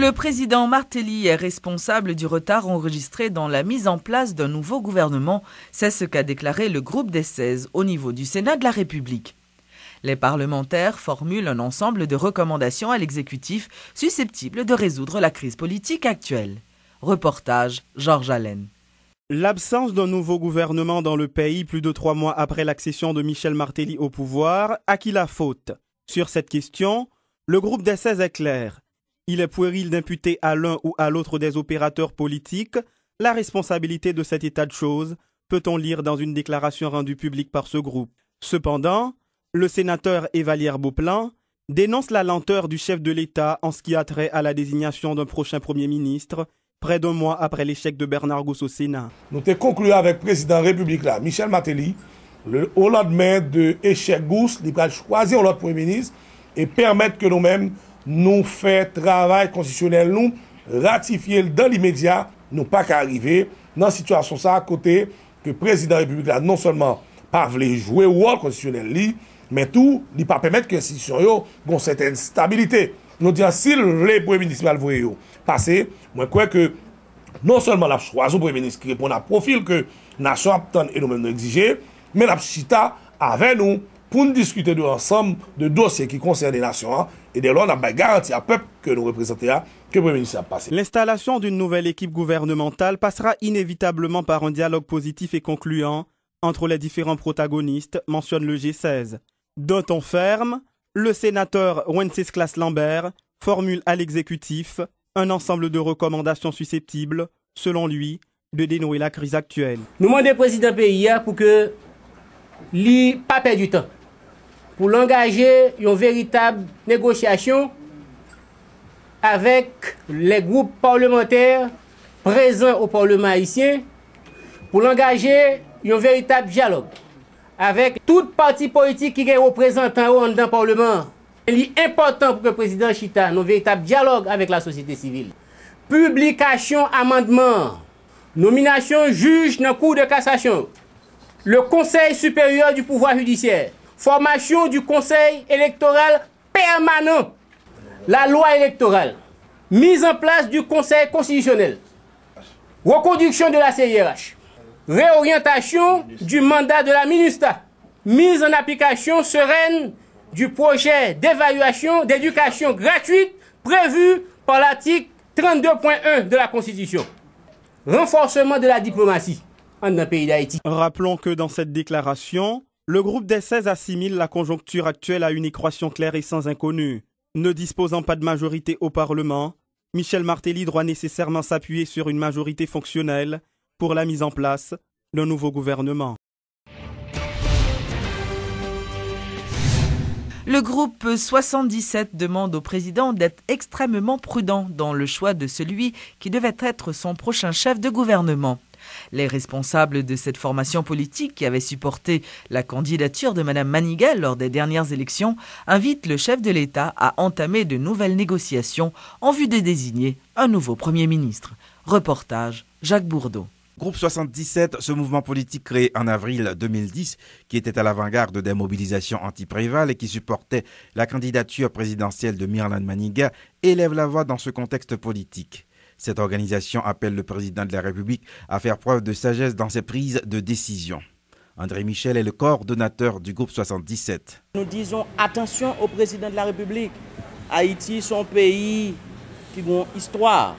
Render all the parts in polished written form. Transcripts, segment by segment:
Le président Martelly est responsable du retard enregistré dans la mise en place d'un nouveau gouvernement. C'est ce qu'a déclaré le groupe des 16 au niveau du Sénat de la République. Les parlementaires formulent un ensemble de recommandations à l'exécutif susceptibles de résoudre la crise politique actuelle. Reportage Georges Allen. L'absence d'un nouveau gouvernement dans le pays plus de 3 mois après l'accession de Michel Martelly au pouvoir, à qui la faute? Sur cette question, le groupe des 16 est clair. Il est puéril d'imputer à l'un ou à l'autre des opérateurs politiques la responsabilité de cet état de choses, peut-on lire dans une déclaration rendue publique par ce groupe. Cependant, le sénateur Évalière Beauplan dénonce la lenteur du chef de l'État en ce qui a trait à la désignation d'un prochain Premier ministre, près d'1 mois après l'échec de Bernard Gousse au Sénat. Nous avons conclu avec le président de la République, là, Michel Martelly, au lendemain de l'échec Gousse, il va choisir l'autre Premier ministre et permettre que nous-mêmes nous fassions travail constitutionnel, nous ratifier dans l'immédiat, nous pas qu'à arriver dans une situation ça à côté que le président de la République, là, non seulement pas voulait jouer au rôle constitutionnel, mais tout, il ne pas permettre que l'institution ait une certaine stabilité. Nous disons, si les premiers ministres malvoyés passer, moi je crois que non seulement la choisi le premier ministre qui répond à profil que la nation attend et nous-mêmes nous exiger, mais la chita avec nous pour nous discuter de l'ensemble de dossiers qui concernent les nations et dès lors on a garanti à peuple que nous représentons que le premier ministre a passé. L'installation d'une nouvelle équipe gouvernementale passera inévitablement par un dialogue positif et concluant entre les différents protagonistes, mentionne le G16. D'un ton ferme, le sénateur Wenceslas Lambert formule à l'exécutif un ensemble de recommandations susceptibles, selon lui, de dénouer la crise actuelle. Nous demandons au président pays pour que lui pas perdre du temps, pour l'engager une véritable négociation avec les groupes parlementaires présents au Parlement haïtien, pour l'engager un véritable dialogue avec toute parti politique qui est représentant dans le Parlement. Il est important pour que le président Chita ait un véritable dialogue avec la société civile. Publication, amendement, nomination juge dans la Cour de cassation, le Conseil supérieur du pouvoir judiciaire, formation du Conseil électoral permanent, la loi électorale, mise en place du Conseil constitutionnel, reconduction de la CIRH, réorientation du mandat de la MINUSTA, mise en application sereine du projet d'évaluation d'éducation gratuite prévu par l'article 32.1 de la Constitution. Renforcement de la diplomatie dans le pays d'Haïti. Rappelons que dans cette déclaration, le groupe des 16 assimile la conjoncture actuelle à une équation claire et sans inconnu. Ne disposant pas de majorité au Parlement, Michel Martelly doit nécessairement s'appuyer sur une majorité fonctionnelle pour la mise en place d'un nouveau gouvernement. Le groupe 77 demande au président d'être extrêmement prudent dans le choix de celui qui devait être son prochain chef de gouvernement. Les responsables de cette formation politique qui avait supporté la candidature de Mme Maniga lors des dernières élections invitent le chef de l'État à entamer de nouvelles négociations en vue de désigner un nouveau Premier ministre. Reportage Jacques Bourdeau. Groupe 77, ce mouvement politique créé en avril 2010, qui était à l'avant-garde des mobilisations anti-Préval et qui supportait la candidature présidentielle de Mirland Maniga, élève la voix dans ce contexte politique. Cette organisation appelle le président de la République à faire preuve de sagesse dans ses prises de décision. André Michel est le coordonnateur du groupe 77. Nous disons attention au président de la République. Haïti, son pays qui a une histoire.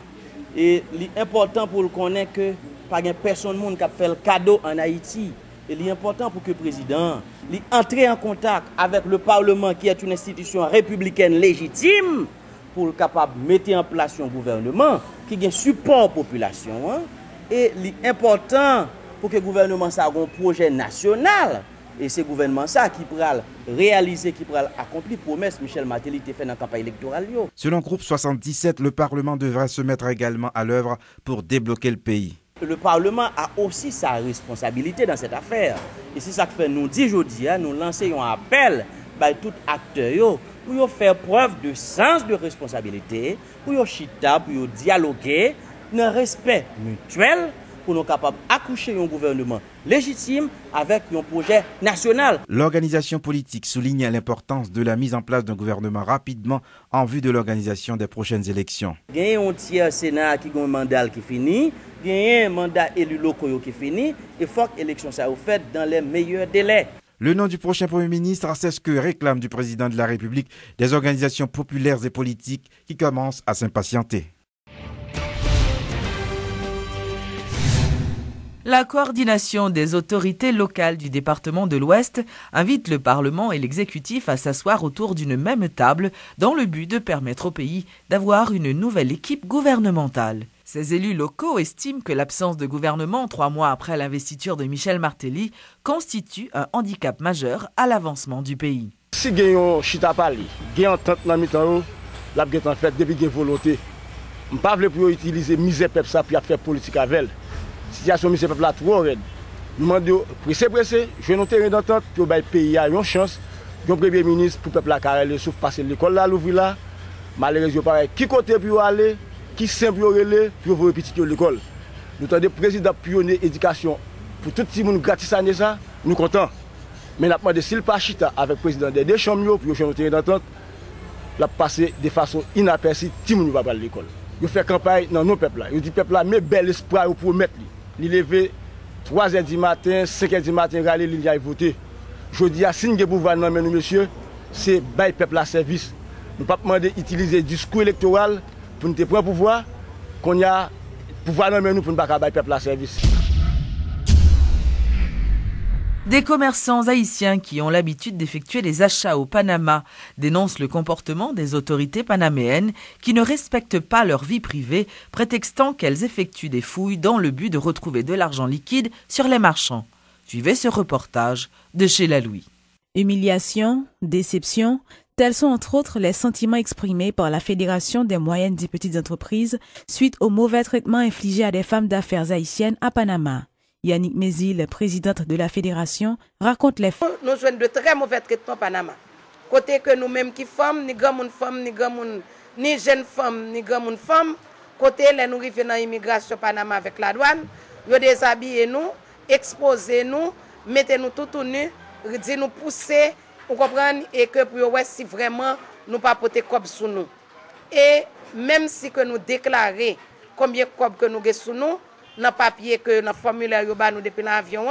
Et l'important pour le connaître que pas personne qui a fait le cadeau en Haïti. Et l'important pour que le président entre en contact avec le Parlement qui est une institution républicaine légitime pour capable mettre en place un gouvernement qui a support population. Et l'important pour que le gouvernement ait un projet national. Et c'est le gouvernement ça qui pourra réaliser, qui pourra accomplir la promesse Michel Martelly a fait dans la campagne électorale. Selon Groupe 77, le Parlement devrait se mettre également à l'œuvre pour débloquer le pays. Le Parlement a aussi sa responsabilité dans cette affaire. Et c'est ça que fait nous dit aujourd'hui, nous lançons un appel à tout acteur pour faire preuve de sens de responsabilité, pour chita, pour dialoguer, dans respect mutuel, pour nous capables d'accoucher un gouvernement légitime avec un projet national. L'organisation politique souligne l'importance de la mise en place d'un gouvernement rapidement en vue de l'organisation des prochaines élections. Il y a un tiers Sénat qui a un mandat qui finit, il y a un mandat élu locaux qui finit, et il faut que l'élection soit faite dans les meilleurs délais. Le nom du prochain Premier ministre, c'est ce que réclame du président de la République des organisations populaires et politiques qui commencent à s'impatienter. La coordination des autorités locales du département de l'Ouest invite le Parlement et l'exécutif à s'asseoir autour d'une même table dans le but de permettre au pays d'avoir une nouvelle équipe gouvernementale. Ces élus locaux estiment que l'absence de gouvernement 3 mois après l'investiture de Michel Martelly constitue un handicap majeur à l'avancement du pays. Si il y a un chita parli, il y a un entente dans le temps, la en fait depuis qu'il y a volonté. Je ne veux pas utiliser misère peuple ça pour faire politique avec elle. La situation misère peuple là trop raide. Nous demandons pressé, je nous terrain d'entente pour que le pays ait une chance, un premier ministre pour le peuple là le souffle passer l'école là l'ouvrir là. Malheureusement pareil, qui côté pour aller, qui simple relais pour vous répéter l'école. Nous avons des présidents pionniers éducation pour tout le monde gratis année ça, nous contents. Mais nous avons demandé s'il pas chita avec le président des deux chambres pour que nous terrain d'entente, la passer de façon inaperçue, tout le monde va parler l'école. Ils font campagne dans nos peuples là. Ils disent peuple là, mais bel espoir pour mettre lui. Il lever 3h du matin, 5h du matin, aller il y a voté. Je dis à signe de pouvoir nous monsieur, c'est bail peuple à service. Nous ne pouvons pas demander d'utiliser le discours électoral pour nous prendre pouvoir, qu'on y a pouvoir nous pour ne pas bail peuple à service. Des commerçants haïtiens qui ont l'habitude d'effectuer des achats au Panama dénoncent le comportement des autorités panaméennes qui ne respectent pas leur vie privée, prétextant qu'elles effectuent des fouilles dans le but de retrouver de l'argent liquide sur les marchands. Suivez ce reportage de Sheila Louis. Humiliation, déception, tels sont entre autres les sentiments exprimés par la Fédération des moyennes et petites entreprises suite au mauvais traitement infligé à des femmes d'affaires haïtiennes à Panama. Yannick Mézil, présidente de la fédération, raconte les faits. Nous jouons de très mauvais traitements au Panama. Côté que nous-mêmes qui femmes, ni grand monde femme, ni jeunes femmes, ni grand monde femme, côté les nous arrivons dans l'immigration Panama avec la douane, ils déshabillent nous, exposent nous, mettez nous tout nus, dit nous pousser, vous comprenez, et que pour voir si vraiment nous pas porter cob sous nous. Et même si que nous déclarer combien de cob que nous avons sous nous, dans le papier que dans le formulaire nous depuis l'avion,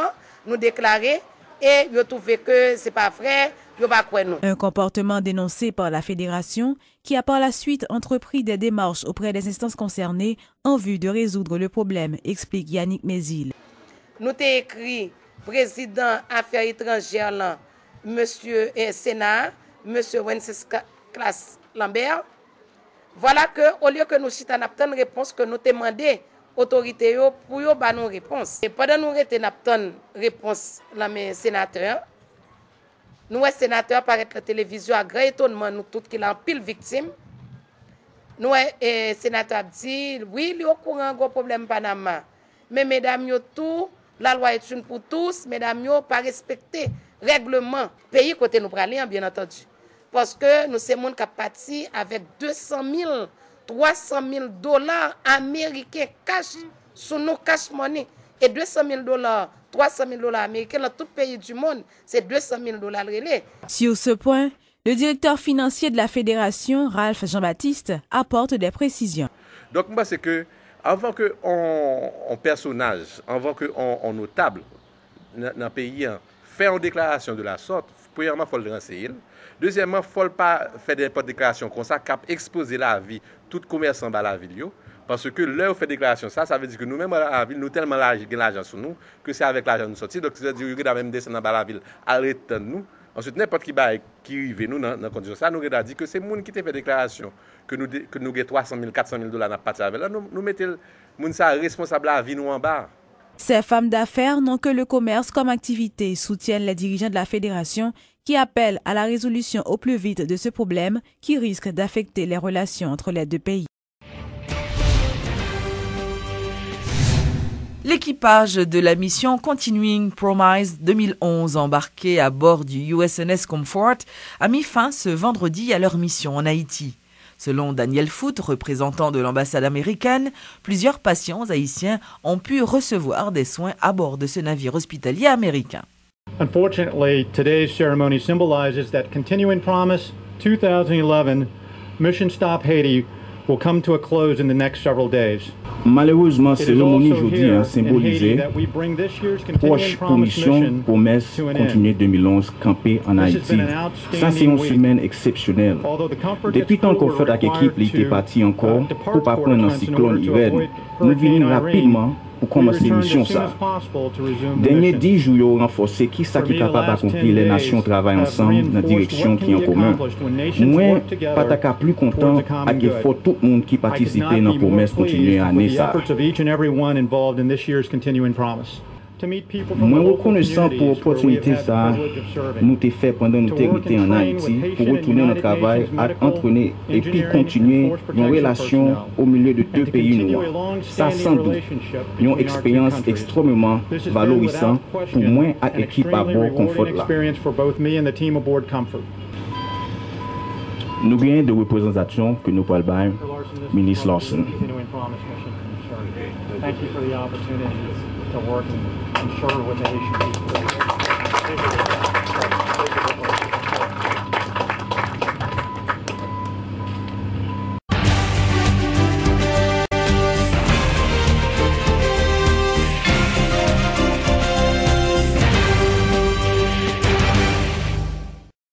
nous déclarer et nous trouvé que ce n'est pas vrai, nous pas quoi nous. Un comportement dénoncé par la fédération qui a par la suite entrepris des démarches auprès des instances concernées en vue de résoudre le problème, explique Yannick Mézil. Nous avons écrit président Affaires étrangères là, monsieur Sénat, monsieur Wenceslas Lambert. Voilà que au lieu que nous chita une réponse que nous demandé autorité pour yo ba nous réponse. Et pendant nous rete n'attend réponse la mes sénateur. Nous sénateur paraît la télévision à grand étonnement nous toutes qui l'en pile victime. Nous sénateur dit oui, il y a au courant gros problème Panama. Mais mesdames yo tout, la loi est une pour tous, mesdames yo pas respecter règlement pays côté nous pralien bien entendu. Parce que nous c'est monde qui parti avec 300 000 dollars américains cash sur nos cash money. Et 200 000 dollars, 300 000 dollars américains dans tout pays du monde, c'est 200 000 dollars relais. Sur ce point, le directeur financier de la fédération, Ralph Jean-Baptiste, apporte des précisions. Donc moi c'est que avant que on personnage, avant que on notable dans le pays fait une déclaration de la sorte, premièrement il faut le renseigner. Deuxièmement, il ne faut pas faire des déclarations comme ça, cap exposer la vie, tout commerçant dans la ville. Parce que là, on fait des déclarations, ça veut dire que nous-mêmes, dans la ville, nous tellement l'argent sur nous, que c'est avec l'argent nous sortir. Donc, c'est-à-dire que nous même descendre dans la ville, arrêter nous. Ensuite, n'importe qui arrive nous dans la condition ça, nous avons dit que c'est les gens qui te fait des déclarations, que nous avons 300 000, 400 000 dollars dans la partie avec là, nous mettons les gens responsables de la vie nous en bas. Ces femmes d'affaires n'ont que le commerce comme activité, soutiennent les dirigeants de la fédération qui appellent à la résolution au plus vite de ce problème qui risque d'affecter les relations entre les deux pays. L'équipage de la mission Continuing Promise 2011 embarqué à bord du USNS Comfort a mis fin ce vendredi à leur mission en Haïti. Selon Daniel Foote, représentant de l'ambassade américaine, plusieurs patients haïtiens ont pu recevoir des soins à bord de ce navire hospitalier américain. Unfortunately, today's ceremony symbolizes that continuing promise 2011 Mission Stop Haiti will come to a close in the next several days. Malheureusement, cérémonie aujourd'hui a symbolisé proche pour mission promesse continuer 2011 campé en Haïti. Ça, c'est une semaine exceptionnelle. Depuis tant qu'on fait avec l'équipe, il était parti encore pour pas prendre un cyclone hiver. Nous venons rapidement pour commencer mission ça. Dernier 10 jours, nous renforcé qui ça qui est capable d'accomplir les nations travaillent ensemble dans la direction qui est en commun. Moi, pas qu'à plus content avec l'effort tout le monde qui participe dans la promesse continuer à année ça. Moi, reconnaissant pour l'opportunité ça, nous t'ai fait pendant nous été en Haïti pour retourner notre travail, à entraîner et puis continuer nos relations au milieu de deux pays noirs. Ça, sans doute, une expérience extrêmement valorisante pour moi et l'équipe à bord Comfort là. Nous gagnons de représentation que nous parlons bien, ministre Lawson. Thank you for the opportunity to work and ensure with the Haitian people.